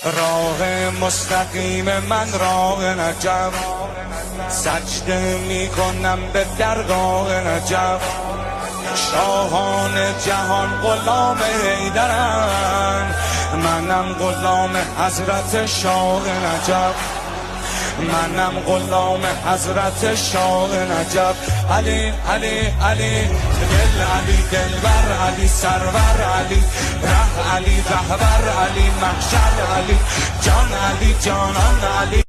راه مستقیم من راه نجف، سجده میکنم به درگاه نجف. شاهان جهان غلام حیدرن، منم غلام حضرت شاه نجف. منم غلام حضرت شاه نجف. علی علی علی دل علی دلبر علی سرور علی ره علی رهبر علی محشر علی جان علی جانان علی.